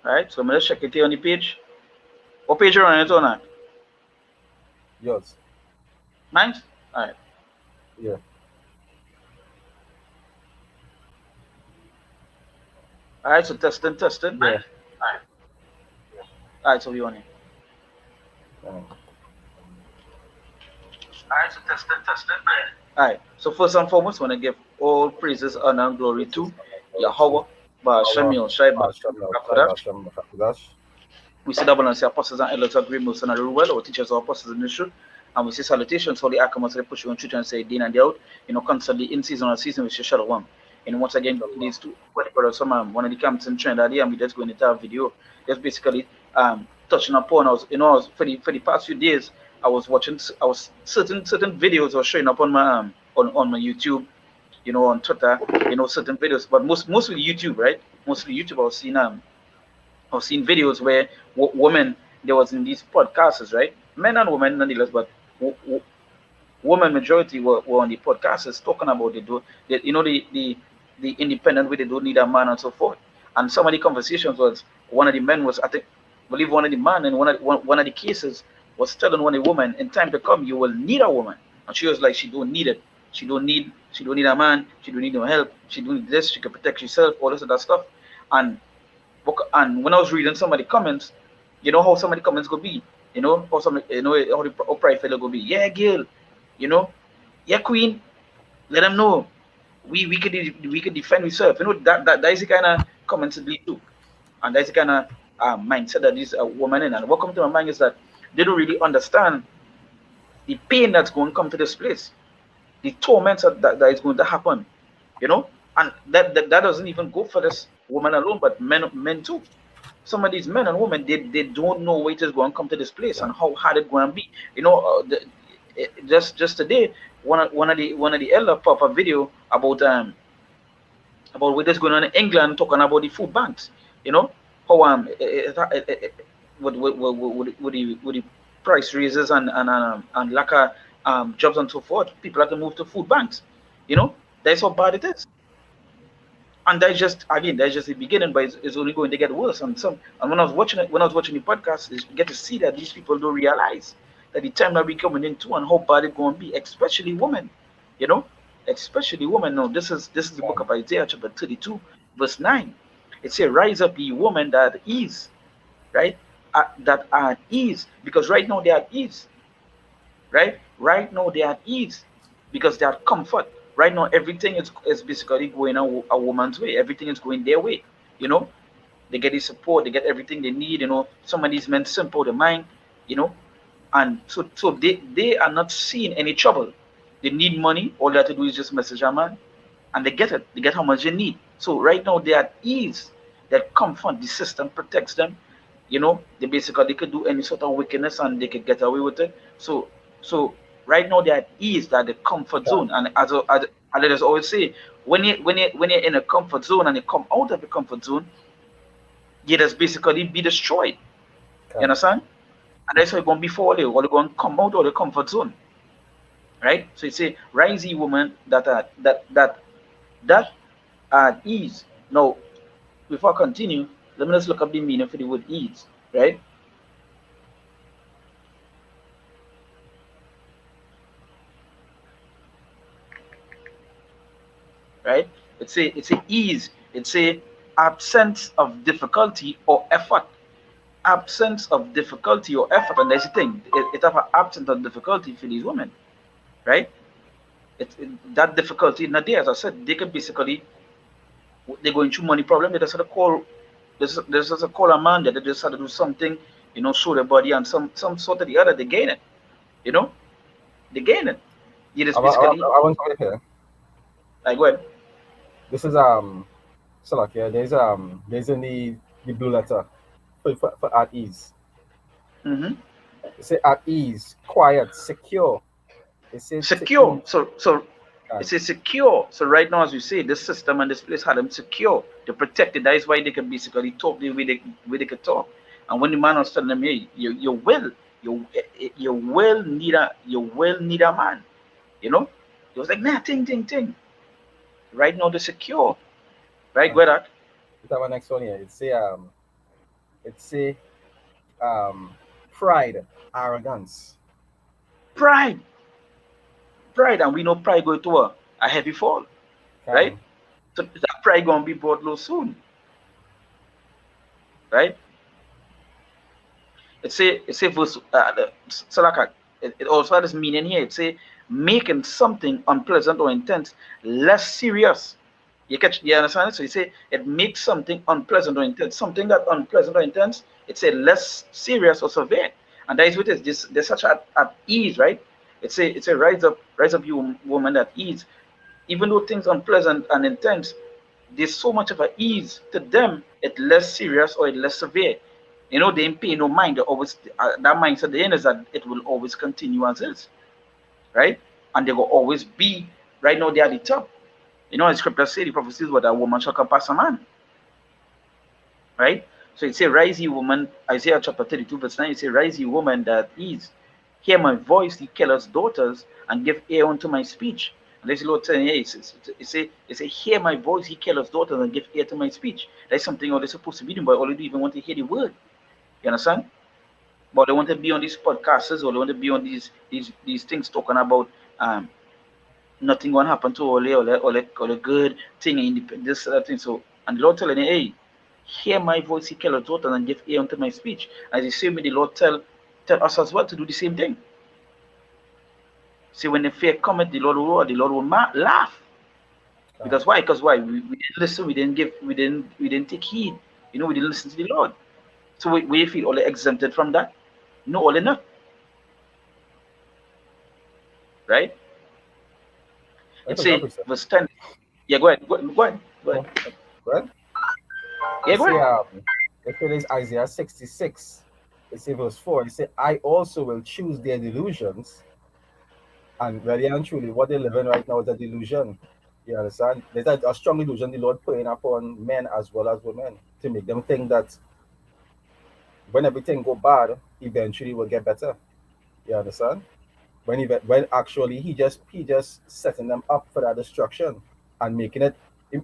Right? So I'm gonna check it here on the page. What page are on it on that? Yours. Mine? Alright. Yeah. Alright, so testing. Yeah. Alright, so we on it. Um, Alright, so testing. Alright. So first and foremost, I wanna give all praises, honor, and glory this is to Yahweh, our Ba'ashem Shai Shamil B'Kadash. Shabasham Hakudash. We say double and say apostles and elders of great most and the well, or teachers or apostles in the truth. And we say salutations, holy Akamas, they push you on truth and say day and day out, constantly in season or season, we say shalom. And once again, Shalom. these two, whatever, some one of the camps in Trinidad, and we just going to have video, just basically touching upon us, for the past few days, I was watching, I was certain videos were showing up on my on my YouTube, on Twitter, certain videos, but mostly YouTube, right? Mostly YouTube. I've seen videos where women, there was in these podcasts, right? Men and women nonetheless, but women majority were on the podcasts talking about the independent way they don't need a man and so forth. And some of the conversations was one of the men was, I think, I believe one of the man in one of the cases was telling one of the woman, in time to come you will need a woman, and she was like she don't need it. She don't need a man. She don't need no help. She don't need this. She can protect herself. All this other stuff. And and when I was reading some of the comments, you know how some of the comments go be, how some, how the upright fellow go be. Yeah, Gail, you know, yeah, Queen, let them know we could defend ourselves. That is the kind of comments it lead to, and that's the kind of mindset that these women in. And what comes to my mind is that they don't really understand the pain that's going to come to this place, the torments that is going to happen, you know, and that doesn't even go for this woman alone, but men too. Some of these men and women, they don't know where it is going to come to this place Yeah. and how hard it's going to be. Just today, one of the elder pop a video about what is going on in England, talking about the food banks. You know how with the price raises and lack of jobs and so forth, people have to move to food banks. That's how bad it is. And that's just the beginning, but it's only going to get worse. And when I was watching the podcast, is you get to see that these people don't realize that the time that we're coming into and how bad it's going to be, especially women, you know, especially women. No, this is the book of Isaiah chapter 32, verse 9. It says, "Rise up, ye women that is right, that are at ease, because right now they are at ease, right? Right now they are at ease because they are comfort. Right now everything is basically going a woman's way. Everything is going their way. You know, they get the support, they get everything they need. Some of these men simple the mind. You know, and so they are not seeing any trouble. They need money. All they have to do is just message a man, and they get it. They get how much they need. So right now they are at ease. That comfort, the system protects them. They could do any sort of wickedness and they could get away with it. So right now they're at ease, that the comfort zone. And as let us always say, when you're in a comfort zone and you come out of the comfort zone, you just basically be destroyed. You Can. understand? And that's how you're gonna be falling, or you're gonna come out of the comfort zone. Right? So you say, rise ye woman that are at ease. Now, before I continue, let me just look up the meaning for the word ease, right? Right? It's a ease. It's a absence of difficulty or effort. Absence of difficulty or effort, and that's the thing. It have an absence of difficulty for these women, right? That difficulty not there. As I said, they could basically they're going through money problem. They just have to call. There's just a call a man that they just had to do something, show their body and some sort of the other. They gain it, you know. They gain it. You just basically I want to here. like what? This is so like yeah, there's in the blue letter for at ease. Mm-hmm. It say at ease, quiet, secure. It says to Secure. ease. So Can. it's a secure. So right now, as you say, this system and this place had them secure. They're protected. That is why they can basically talk the way they can talk. And when the man was telling them, hey, you will need a man. It was like, nah, ting. Right now they're secure. Right, And where that? it have a next one here. It say It say um pride, arrogance. Pride, pride, and we know pride going to a heavy fall, right? Can So that pride gonna be brought low soon, right? It say verse so like it also has meaning here. It say making something unpleasant or intense less serious. You understand it? So you say it makes something unpleasant or intense, something that unpleasant or intense. It's a less serious or severe, and that is what it is. This they're such at ease, right? It's a rise up, you woman at ease. Even though things unpleasant and intense, there's so much of a ease to them. It's less serious or it's less severe. They ain't pay no mind. They always that mindset the end is that it will always continue as is, right? And they will always be right now. They are the top. The scripture say the prophecies what a woman shall compass a man, right? So it say, rise ye woman, Isaiah chapter 32, verse 9, it say, rise ye woman that is, hear my voice, ye careless daughters, and give ear unto my speech. And this Lord saying, hey, it say, hear my voice, ye careless daughters, and give ear to my speech. That's something they're supposed to be doing, but all they do even want to hear the word. You understand? But they want to be on these podcasts, or they want to be on these things talking about nothing gonna happen to all the good thing in this other thing. So and the Lord telling me, hey, hear my voice, he cannot daughter, and give ear unto my speech. As the same way the Lord tell us as well to do the same thing. See, when the fear cometh, the Lord will laugh. can Because why? Because why? We didn't listen, we didn't take heed. We didn't listen to the Lord. So we feel all exempted from that? No, all not, right? I It forgot say to say. verse 10. Yeah, go ahead. Go ahead. Oh, well, Yeah, it go say ahead. if it is Isaiah 66, it say verse 4, it say, I also will choose their delusions, and really and truly what they're living right now is a delusion. You understand? There's a strong illusion the Lord putting upon men as well as women to make them think that when everything go bad, eventually will get better. You understand? When actually he just setting them up for that destruction and making it.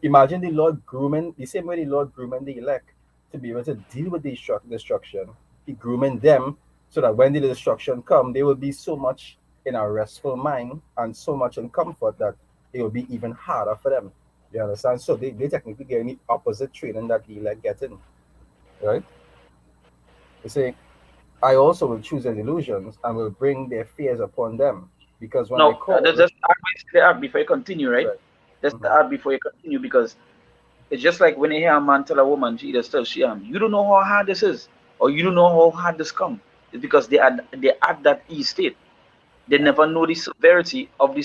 Imagine the Lord grooming the same way the Lord grooming the elect to be able to deal with the destruction. He grooming them so that when the destruction come, they will be so much in a restful mind and so much in comfort that it will be even harder for them. You understand? So they technically getting the opposite training that the elect getting, right? They say, I also will choose their delusions and will bring their fears upon them. Because when I No, call, just add before you continue, right? right? Just Mhm. add before you continue, because it's just like when you hear a man tell a woman, she just tells she you don't know how hard this is, or you don't know how hard this come. It's because they add that e state. They Yeah, never know the severity of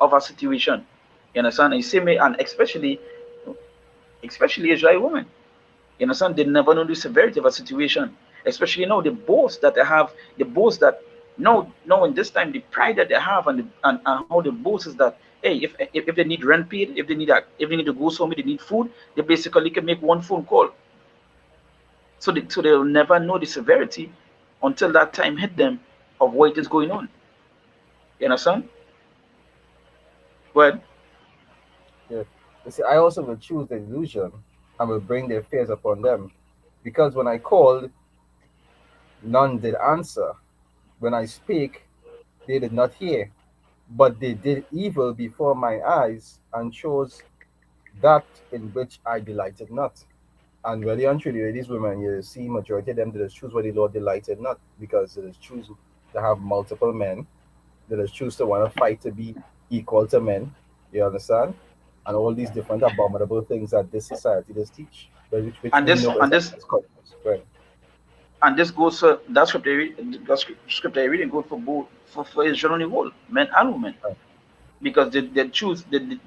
of a situation. You understand? And you see me, and especially Israeli women. You understand? They never know the severity of a situation. Especially now the boast that they have, the boast that no in this time the pride that they have, and how the boast is that, hey, if they need rent paid, if they need to go somewhere, they need food, they basically can make one phone call. So they'll never know the severity until that time hit them of what is going on. You understand? Well, yeah. You see, I also will choose the illusion and will bring their fears upon them. Because when I called, none did answer. When I speak, they did not hear. But they did evil before my eyes and chose that in which I delighted not. And really and truly, these women, you see, majority of them did choose what the Lord delighted not, because they choose to have multiple men. They just choose to want to fight to be equal to men. You understand? And all these different abominable things that this society does teach, but which and we this know and this is cultures. Right. and this goes that scripture you're reading goes for both for Israel on the whole, men and women, Right. because they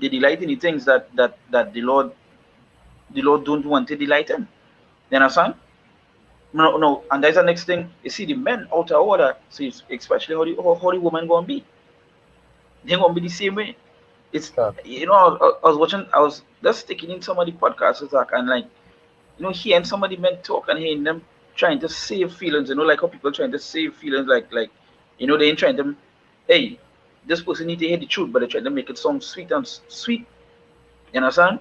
delight in the things that the Lord don't want to delight in. You understand? No, no, and that's the next thing. You see the men out of order. So it's especially how the woman gonna be. They're gonna be the same way. It's Yeah. I was watching. I was just sticking in some of the podcasts, like, and like, hearing some of the men talk and hearing them trying to save feelings. Like how people trying to save feelings, like they ain't trying to. Hey, this person need to hear the truth, but they're trying to make it sound sweet and sweet. You understand?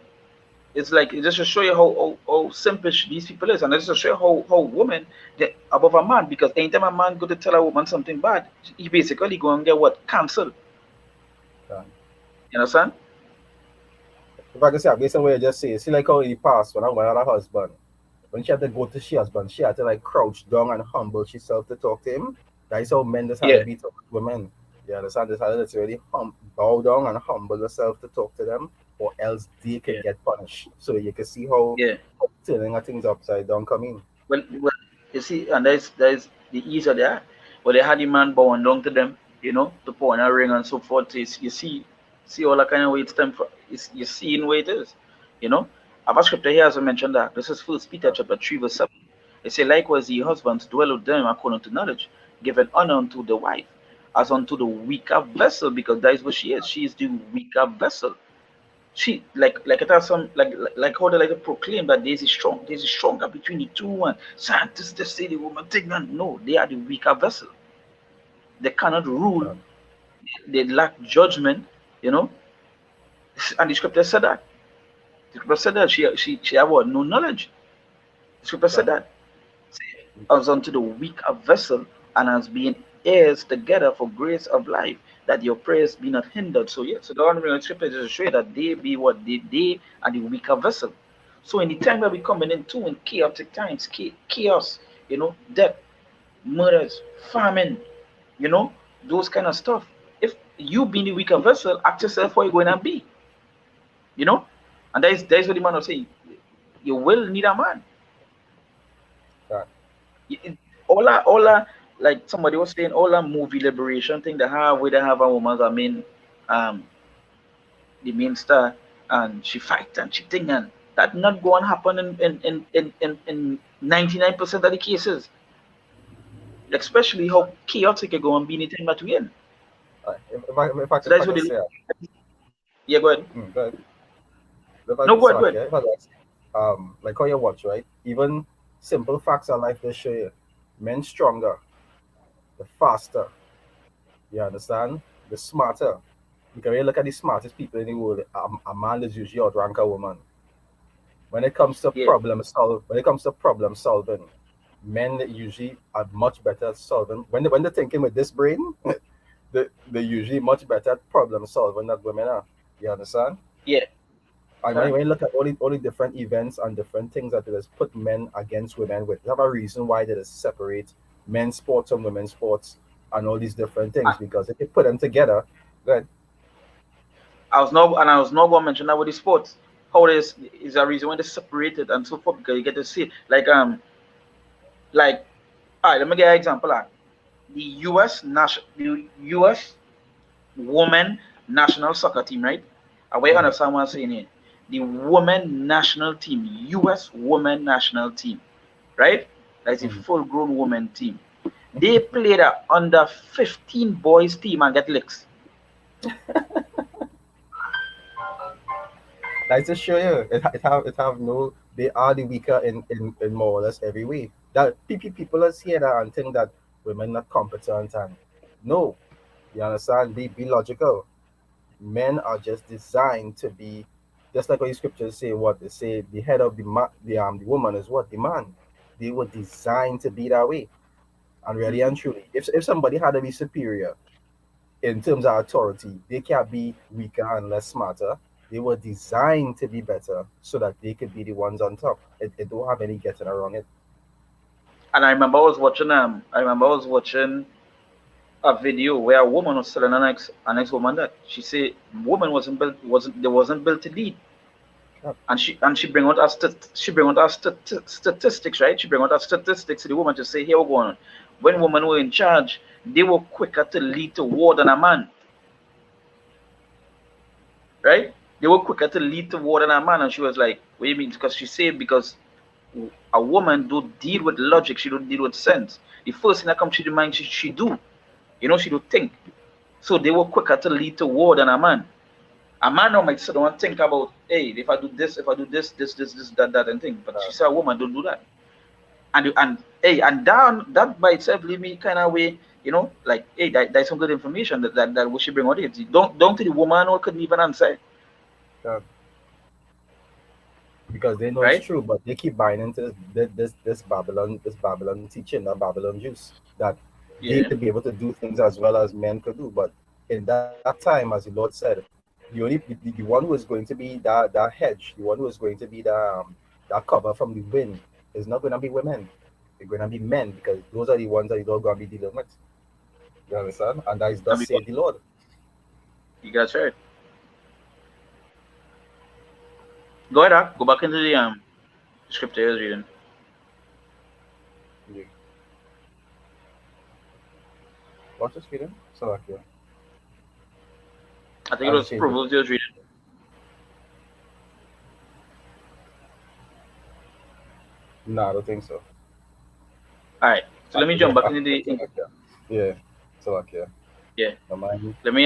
It's like it just to show you how selfish these people is, and it's to show you how women get above a man, because anytime a man go to tell a woman something bad, he basically go and get what cancelled. Yeah. You understand? If I can say, based on what you just say, see like how in the past when I went had a husband, when she had to go to she husband, she had to like crouch down and humble herself to talk to him. That's how men just had to Yeah, beat up women. You understand? Just had to literally bow down and humble yourself to talk to them, or else they could yeah, get punished. So you can see how yeah. turning things upside down coming. Well, you see, and there's the ease of that. But they had the man bowing down to them, to put on a ring and so forth. You see all that kind of way it's time for. You see in way it is, you know. I have a scripture here as I mentioned that. This is First Peter chapter 3 verse 7. It say, likewise, ye husbands dwell with them according to knowledge, giving honor unto the wife, as unto the weaker vessel, because that is what she is. She is the weaker vessel. She like it has some like how they like to proclaim that there's a stronger between the two, and scientists they say the woman thing, and no, they are the weaker vessel. They cannot rule, Yeah, they lack judgment, you know. And the scripture said that. The scripture said that she have what? No knowledge. The scripture said yeah, that. As unto the weaker vessel, and as being heirs together for grace of life, that your prayers be not hindered. So yeah, so the one scripture is to show you that they be what they are the weaker vessel. So in the time that we coming into in chaotic times, chaos, death, murders, famine, you know, those kind of stuff. If you being the weaker vessel, ask yourself what you're going to be, you know, and that is what the man was saying. You will need a man. yeah, All that, like somebody was saying, all that movie liberation thing they have, where they have a woman, um, the main star, and she fight and she thing, and that not going to happen in 99% of the cases, especially how chaotic it going to be in the time that we're in. So if that's I what can they, say, yeah, go ahead. go ahead. If I No, can go ahead, say, go ahead. okay, if I can say, like how you watch, right? Even simple facts of life they show you, men stronger, the faster, you understand, the smarter. Because when you look at the smartest people in the world, a man is usually outrank a woman. Yeah, When it comes to problem solving, men usually are much better at solving. When they're thinking with this brain, they're usually much better at problem solving than women are. You understand? yeah. And Huh? when you look at all the different events and different things that it has put men against women with, you have a reason why they just separate men's sports and women's sports and all these different I, things. Because if you put them together, then I was not going to mention that with the sports. How it is a reason when they separated and so forth, because you get to see like all right, let me get an example. The US women national soccer team, right? I way mhm, understand what I'm saying here. The women national team, US women national team, right? That's a mhm. full grown women team. They played a under 15 boys team and get licks. Like to show you, it have no. They are the weaker in more or less every way. That people are here that and think that women not competent and no, you understand? Be logical. Men are just designed to be, just like what the scriptures say. What they say, the head of the woman is what, the man. They were designed to be that way. And really Hmm. and truly, if somebody had to be superior in terms of authority, they can't be weaker and less smarter. They were designed to be better so that they could be the ones on top. It don't have any getting around it. And I remember I was watching a video where a woman was telling an ex woman that she said woman wasn't built to lead. Yeah. And she bring out her statistics, right? She bring out her statistics to the woman to say, here we're going on. When women were in charge, they were quicker to lead to war than a man, right? They were quicker to lead to war than a man. And she was like, what do you mean? Because she said, because a woman don't deal with logic, she don't deal with sense. The first thing that comes to the mind, she do. She do think. So they were quicker to lead to war than a man. A man now might sit down and think about, hey, if I do this, that, and thing. But she said a woman don't do that. And hey, and that by itself leave me kind of way, like, hey, that's some good information that we should bring out it. Don't to the woman who couldn't even answer. Yeah. because they know it's right? true, but they keep buying into this Babylon teaching, that Babylon juice, that they Yeah, could be able to do things as well as men could do. But in that time, as the Lord said, the one who is going to be that hedge, the one who is going to be that cover from the wind, is not going to be women. They're going to be men, because those are the ones that the Lord going to be dealing with. You understand? And that is and thus saith the Lord. you guys right. Go ahead, Ak. Go back into the scripture I was reading. Yeah. What's this reading? So like, yeah. I think it And it was says, Proverbs I was reading. no, I don't think so. All right. So let me Yeah, jump back into the so like, yeah. Yeah. So like, yeah. yeah. No mind. Let me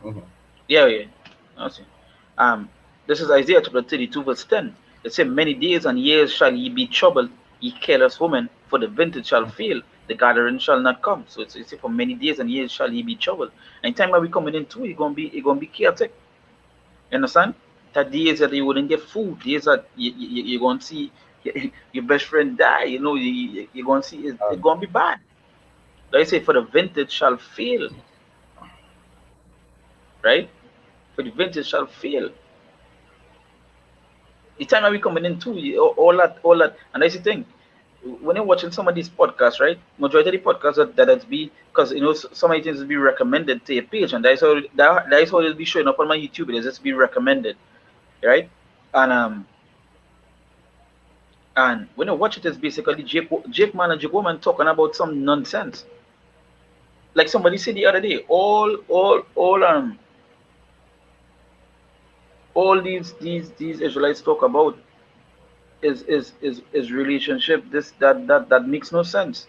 Mm-hmm. yeah, yeah. I see. Um, this is Isaiah chapter 32, verse 10. It said, many days and years shall ye be troubled, ye careless women, for the vintage shall fail, the gathering shall not come. So it's for many days and years shall ye be troubled. And time when we coming into it gonna be chaotic. You understand? That days that you wouldn't get food, days that you're gonna see your best friend die, you're gonna see it's And gonna be bad. Like I say, for the vintage shall fail, right? For the vintage shall fail. The time that we coming into all that, and that's the thing. When you're watching some of these podcasts, right? Majority of the podcasts that's be because some of the things will be recommended to your page, and that is how it'll be showing up on my YouTube. It'll just be recommended, right? And when you watch it, it's basically Jake Man and Jake Woman talking about some nonsense. Like somebody said the other day, all these Israelites talk about is relationship. This that makes no sense.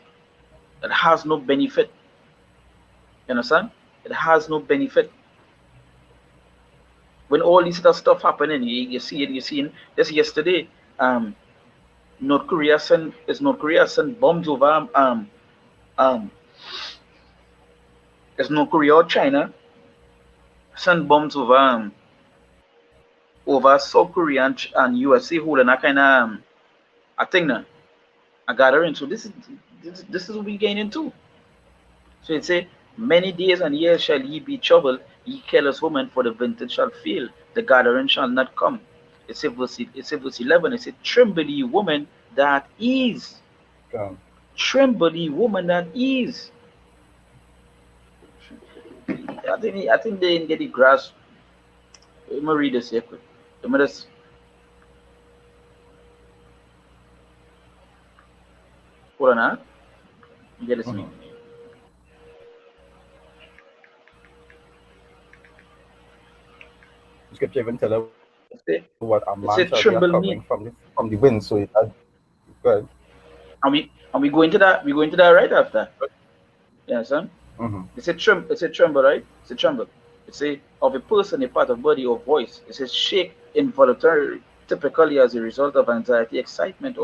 It has no benefit. You understand? It has no benefit. When all this other stuff happening, you see it. You seen this yesterday. Um, North Korea sent bombs over um, is North Korea or China sent bombs over South Korea and USA holding a kind of a thing now, a gathering. So this is what we getting into. So it say, many days and years shall ye be troubled, ye careless women, for the vintage shall fail, the gathering shall not come. It say verse 11, it said, tremble ye woman that is. um, Tremble ye woman that is. I think they didn't get the grasp. Let me read this here quick. Let me just hold on, huh? Get this me. mhm. The scripture even tell her what a man It shall say, be a covering it from said tremble the me. wind. So it had, good. And we go into that. We go into that right after. You understand? Mm-hmm. It's a tremble, right? It's a tremble. It's a of a person, a part of body or voice. It says shake involuntarily, typically as a result of anxiety, excitement,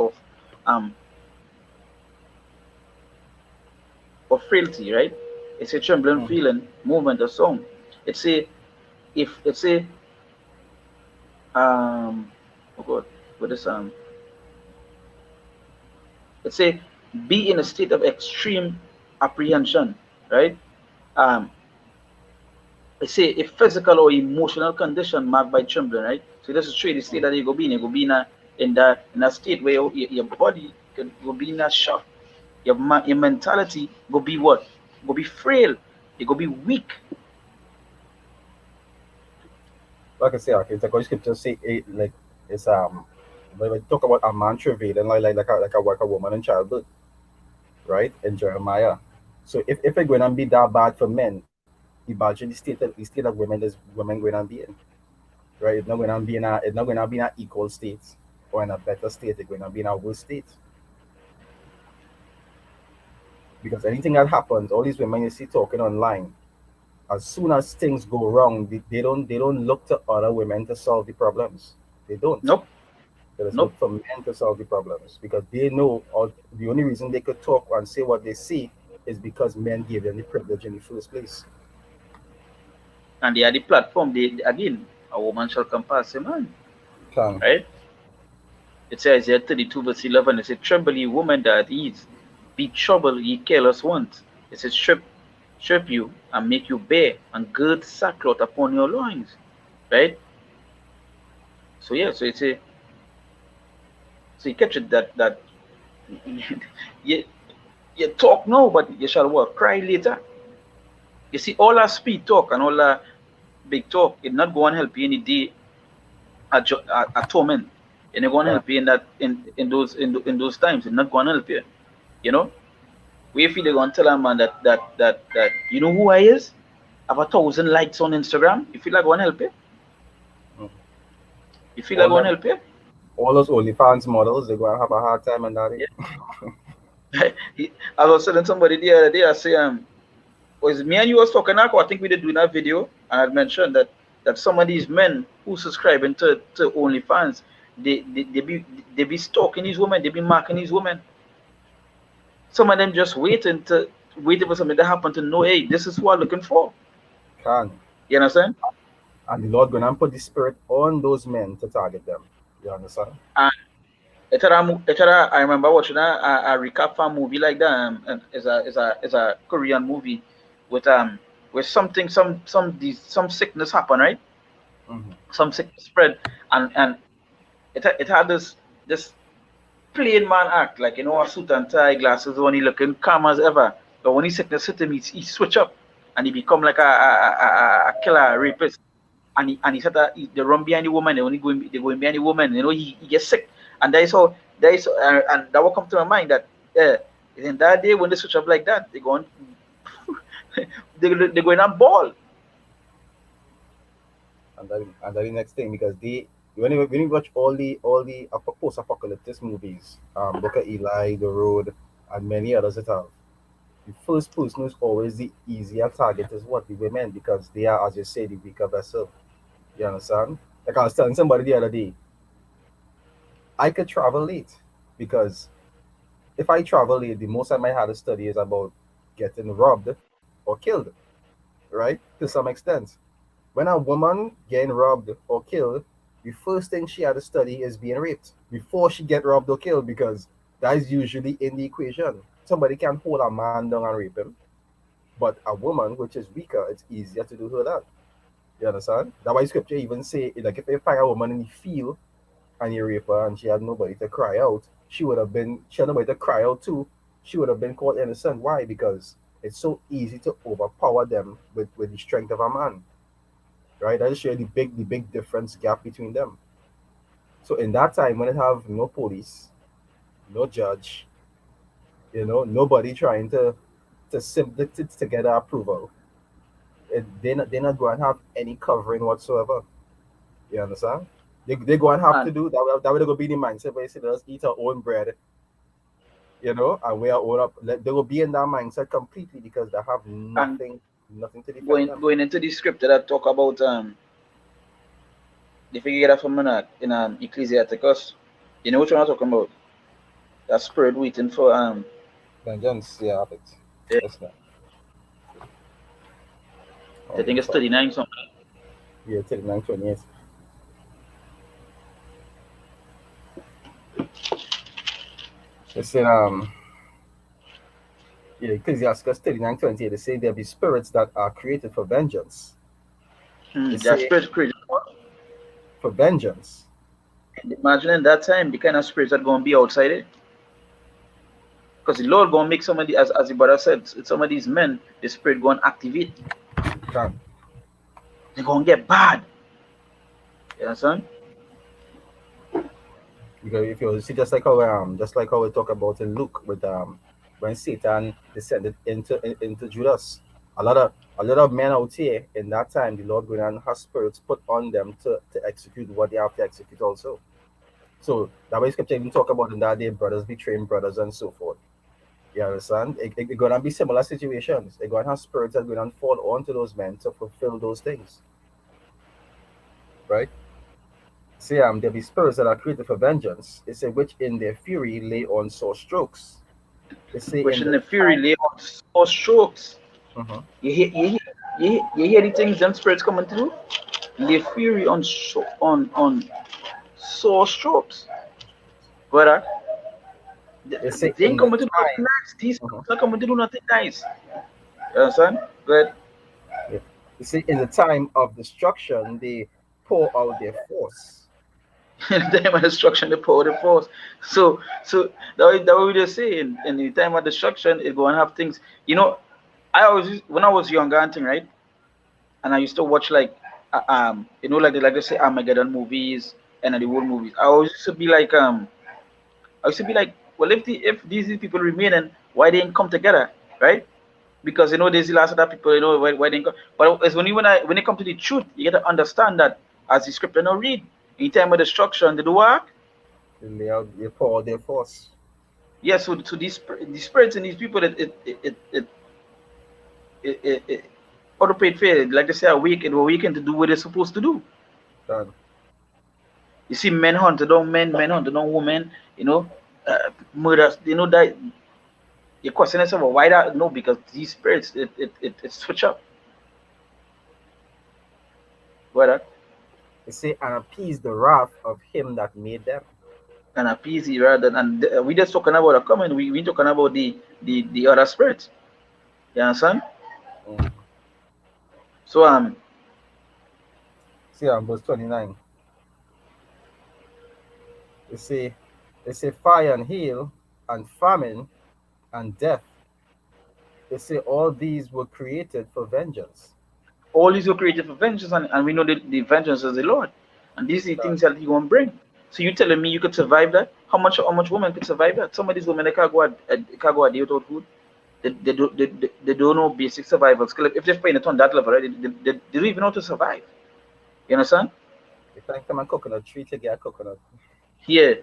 um of frailty, right? It's a trembling Mm-hmm. feeling, movement, or sound. It's a if it's a oh god, what is it's a be in a state of extreme apprehension, right? Um Let's say a physical or emotional condition marked by trembling, right? So this is true the state that you go be in. You go be in a state where your body can go be in a shock. Your mentality go be what? Go be frail. You go be weak. Like I say, okay, it's like what scripture say, like it's when we talk about a man travailing like a woman in childbirth, right? In Jeremiah. So if it's going to be that bad for men, imagine the state of women going to be in, right? It's not going to be in an equal state or in a better state. It's going to be in a worse state, because anything that happens, all these women you see talking online, as soon as things go wrong, they don't look to other women to solve the problems. They don't. Nope. They just Nope. look for men to solve the problems, because they know, or the only reason they could talk and say what they see is because men gave them the privilege in the first place. And they are the platform. They again, a woman shall compass a man, Can right? It says Isaiah 32 verse 11, it says, tremble ye woman that is, be troubled ye careless ones. It says, strip you and make you bare and gird sackcloth upon your loins. Right? So yeah, so it's a so you catch it that you you talk now, but you shall what? Cry later. You see, all that speed talk and all that big talk, it not going to help you any day at torment. And it's going to Can, help you in that in those times. It's not going to help you. You know, we feel they're going to tell a man that you know who I is. I have 1,000 likes on Instagram. You feel like going to help you? mm. You feel like all going to them, help you? all those OnlyFans models, they're gonna have a hard time on that. Yeah. I was telling somebody the other day. I say was me and you was talking now. I think we did do that video, and I mentioned that some of these men who subscribing to OnlyFans, they be stalking these women, they be marking these women. Some of them just waiting for something to happen to know, hey, this is what I'm looking for. Can. You understand? And the Lord gonna put the spirit on those men to target them. You understand? And I remember watching a recap for a movie like that. And it's a Korean movie with where something some sickness happen, right? Mm-hmm. Some sickness spread, and it had this plain man act, like a suit and tie, glasses on, he looking calm as ever. But when his sickness hit him, he switch up and he become like a killer, a rapist. And he said that they run behind the woman, they going behind the woman, he gets sick. And and that will come to my mind that in that day when they switch up like that, they're going they're going on ball. And that the next thing because when you watch all the post-apocalyptic movies, look at Eli, The Road, and many others that have. The first person who's always the easier target is what the women because they are, as you say, the weaker vessel. You understand? Like I was telling somebody the other day, I could travel late because if I travel late, the most I might have to study is about getting robbed or killed, right? To some extent. When a woman getting robbed or killed, the first thing she had to study is being raped before she get robbed or killed because that is usually in the equation. Somebody can hold a man down and rape him, but a woman which is weaker, it's easier to do her that. You understand? That's why scripture even say like if you find a woman in the field and you rape her and she had nobody to cry out, she had nobody to cry out to, she would have been called innocent. Why? Because it's so easy to overpower them with the strength of a man. Right? That just show you the big difference gap between them. So in that time when it have no police, no judge, nobody trying to simply to get approval, they're not going to have any covering whatsoever. You understand? They going to have to And do that. Way they go be the mindset where you say let's eat our own bread, and we are all up. They will be in that mindset completely because they have and nothing to defend going them. going into the script that I talk about if you get that from in Ecclesiasticus, you know which one I'm talking about? That spirit waiting for Vengeance, yeah, it. yeah, That's not. I Oh, think it's sorry. 39 something. Yeah, 39:28. It said, yeah, Ecclesiastes 39:28. They say there be spirits that are created for vengeance. They That say spirit crazy. for vengeance. Imagine in that time the kind of spirits that gonna be outside it. Because the Lord gonna make somebody, as the brother said, some of these men, the spirit gonna activate. Can. They're gonna get bad. You understand? Because if you see, just like how we talk about in Luke with when Satan descended into Judas, a lot of men out here in that time, the Lord going and has spirits put on them to execute what they have to execute also. So that way scripture even talk about in that day brothers betraying brothers and so forth. You understand? It gonna be similar situations. They're gonna have spirits that going to fall onto those men to fulfill those things. Right? Say there be spirits that are created for vengeance. It say which in their fury lay on sore strokes. It say Which in in the the fury time. lay on sore strokes. Mhm. You hear the things them spirits coming through? Lay fury on sore strokes. But They say they in ain't the coming to do nothing time. nice. These Mhm. folks not coming to do nothing nice. You understand? Good. Yeah. You see, in the time of destruction, they pour out their force. In the time of destruction, the power, the force. So that what we just say in the time of destruction, it go and have things. You know, I always when I was younger, and thing, right, and I used to watch like like they say Armageddon movies and the war movies. I always used to be like I used to be like, well, if these people remain, and why they ain't come together, right? Because there's a lot of other people, why they ain't come. But it's when it comes to the truth, you get to understand that as the scripture now read, in time of destruction, they do what? They pour out their force. Yeah, so these spirits and these people that it autopate fail, like they say, awaken to do what they're supposed to do. Done. You see, men hunted down men, men hunted down women, murders, that you question yourself, well, why that? No, because these spirits, it switch up. Why that? They say, and appease the wrath of him that made them. And appease it rather than, and we just talking about a comment, we talking about the other spirits. You understand? Mhm. So See, verse 29. They say, fire and hail and famine and death. They say all these were created for vengeance. all these were created for vengeance, and we know that the vengeance is the Lord. And these are the Done. things that He gonna bring. So you telling me you could survive that? How much women could survive that? Some of these women, they can't go a day without food. They don't know basic survival skill. If they're playing it on that level, right? They don't even know how to survive. You understand? You can't come and coconut tree to get a coconut. Here,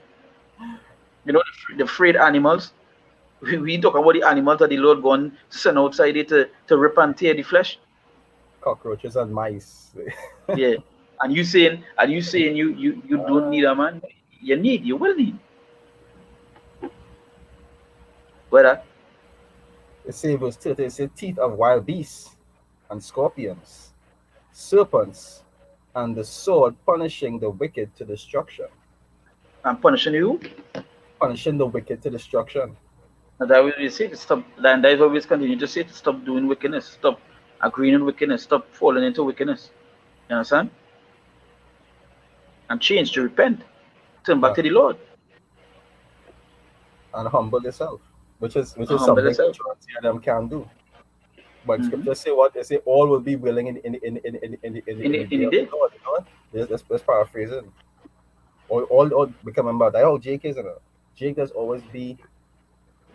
the frayed animals. We talk about the animals that the Lord gone send outside it to rip and tear the flesh. Cockroaches and mice. Yeah. And you saying you don't need a man? You will need. Whether They say verse 30, they say teeth of wild beasts and scorpions, serpents, and the sword punishing the wicked to destruction. I'm punishing you. Punishing the wicked to destruction. And that will be say to stop, and that is what we continue to say, to stop doing wickedness, stop agreeing in wickedness, stop falling into wickedness. You understand? And change to repent. Turn back Done. to the Lord. And humble yourself, which is Humble something yourself. majority of them can do. But Mm-hmm. scripture say what they say, all will be willing in the In day the of the day. Lord. You know, let's paraphrase it. All become remember that how Jake is, you know. Jake does always be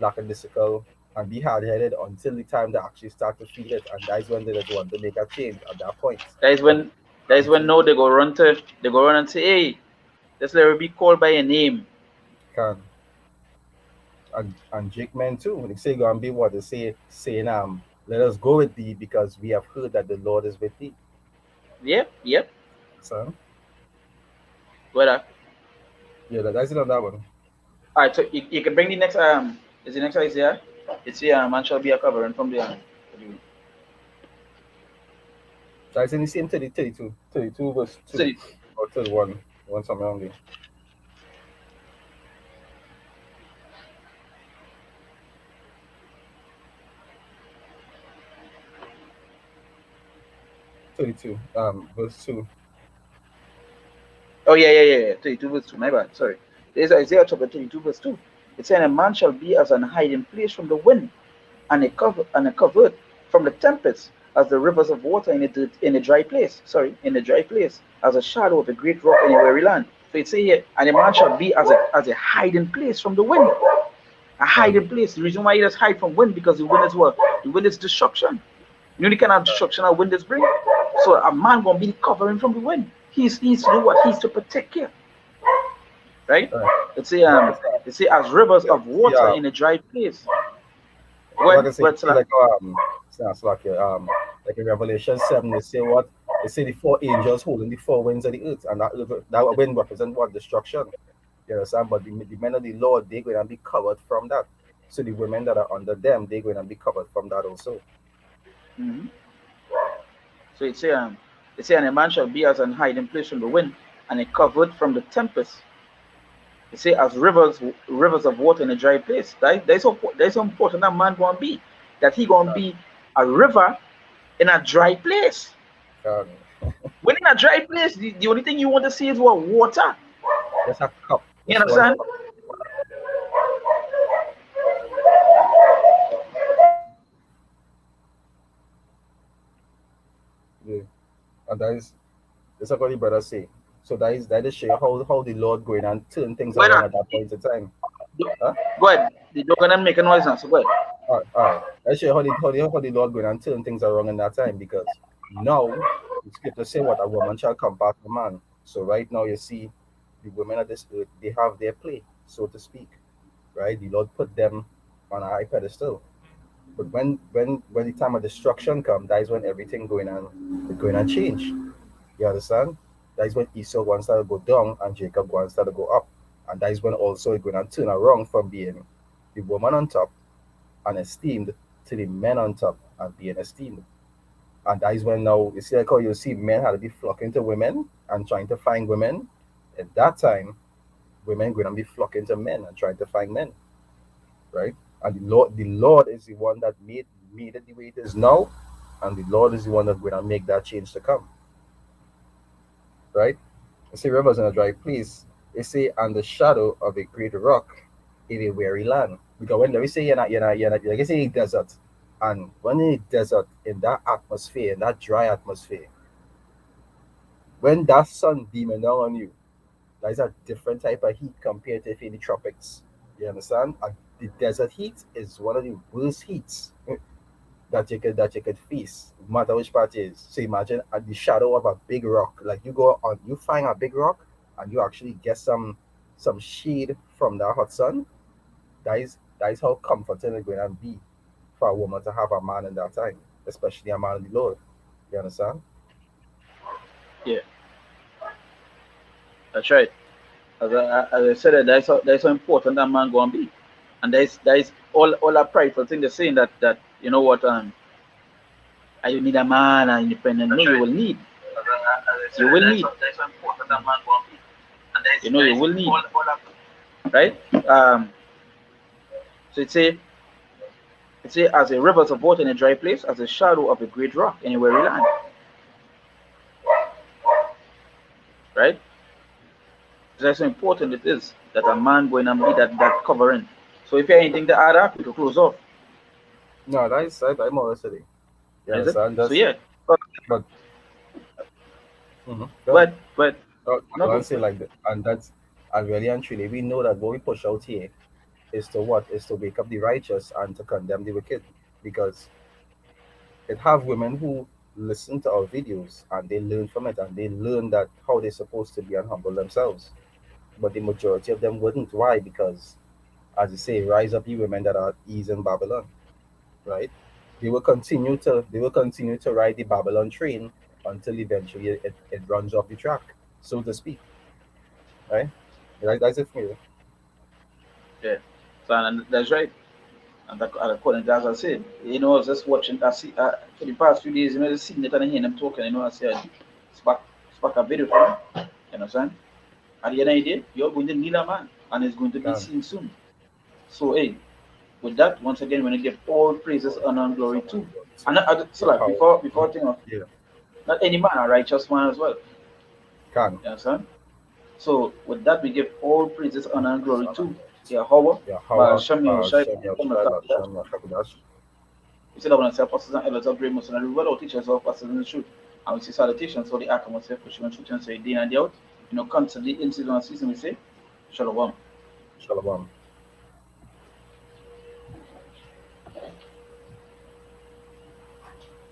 lackadaisical and be hard headed until the time they actually start to feel it, and that's when they just want to make a change at that point. That is But when that is when until now they go run and say, hey, let's let her be called by a name. can and Jake men too, when they say go and be what they say saying let us go with thee because we have heard that the Lord is with thee. Yep, yep. So Whether yeah, that's it on that one. Alright, so you can bring the next is the next Isaiah? It's here, man shall be a covering from That's in the same 32 verse so 2 or 31, one somewhere only. 32 verse 2. oh yeah. 32 verse 2, my bad, sorry. There's Isaiah chapter 32 verse 2. It's saying a man shall be as an hiding place from the wind, and a covert from the tempest, as the rivers of water in a dry place. Sorry, in a dry place, as a shadow of a great rock in a weary land. So it's saying here, and a man shall be as a hiding place from the wind. A hiding place. The reason why he does hide from wind, because the wind is what? The wind is destruction. You know the kind of destruction that wind is bring. So a man gonna be covering from the wind. He's to do what? He's to protect you. Right? Right. Let's say But I can say, as rivers yeah, of see, water in a dry place. what I When can say, but see it's like like in Revelation 7, they say what? They say the four angels holding the four winds of the earth, and that wind represent what? Destruction. You understand? But the men of the Lord, they're going to be covered from that. So the women that are under them, they're going to be covered from that also. mhm. So it say and a man shall be as an hiding place from the wind, and a covered from the tempest. You say as rivers of water in a dry place. That's how important that man gonna be. That he gonna be a river in a dry place. Can When in a dry place, the only thing you want to see is what water. just a cup, You just one understand? cup. Yeah. And that's what the brother say. So that is show how the Lord going and turn things Go ahead, around on. at that point in time. Huh? Go ahead. The dog gonna make a noise now. So go ahead. All right. Let's show how the Lord going and turn things around in that time because now the scripture say what a woman shall come back to man. So right now you see the women of this earth, they have their play, so to speak. Right? The Lord put them on a high pedestal. But when the time of destruction come, that is when everything going and change. You understand? That is when Esau wants to go down and Jacob wants to go up. And that is when also it's going to turn around from being the woman on top and esteemed to the men on top and being esteemed. And that is when now you see like how you see men had to be flocking to women and trying to find women. At that time, women going to be flocking to men and trying to find men, right? And the Lord is the one that made it the way it is now, and the Lord is the one that's going to make that change to come, right? You see, rivers in a dry place. They say, and the shadow of a great rock in a weary land. Because when they say like you say desert, and when in a desert, in that atmosphere, in that dry atmosphere, when that sun beaming down on you, that is a different type of heat compared to if in the tropics. You understand? The desert heat is one of the worst heats that you could face, no matter which part it is. So imagine at the shadow of a big rock, like you find a big rock, and you actually get some shade from that hot sun. That is how comforting it's going to be for a woman to have a man in that time, especially a man in the Lord. You understand? Yeah, that's right. As I said, that's how important that man gonna be. And that is all that prideful thing they're saying that you know what you need a man and independent. No, you will need. You will need. You know you will need. Right? So it say as a rivers of water in a dry place, as a shadow of a great rock in a weary land. Right? That's how important it is that a man going and be that covering. So if you have anything to add up, you can close off. No, I'm always saying. You Is it? understand? So That's yeah. but go ahead. But I no want go. to say like that, and that's and really and truly, we know that what we push out here is to what is to wake up the righteous and to condemn the wicked, because it have women who listen to our videos and they learn from it and they learn that how they're supposed to be and humble themselves. But the majority of them wouldn't. Why? Because, as you say, rise up, you women that are ease in Babylon, right? They will continue to ride the Babylon train until eventually it runs off the track, so to speak, right? Right, that's it for me. Yeah. So and that's right. And according to as I said, I was just watching. I see for the past few days, just sitting there and hearing them talking. I said, spark, spark a video for them. You understand? At the end of the day, you're going to need a man, and it's going to be Can seen soon. So, hey, with that, once again, we're going to give all praises, honor, and glory to. And so, your like, power. before thing of, Yeah, not any man, a righteous man as well. can. You understand? So, with that, we give all praises, honor, and glory to Yahweh, Yeah, by how Shem Yahushai, Shem Yahweh, Shem Yashakudash. we say that when I say apostles and elders of great mercenary, we will teachers of apostles in the truth. And we say salutations for the act of myself, which we truth and say day and day out. Constantly in season and season, we say, Shalom. Shalom.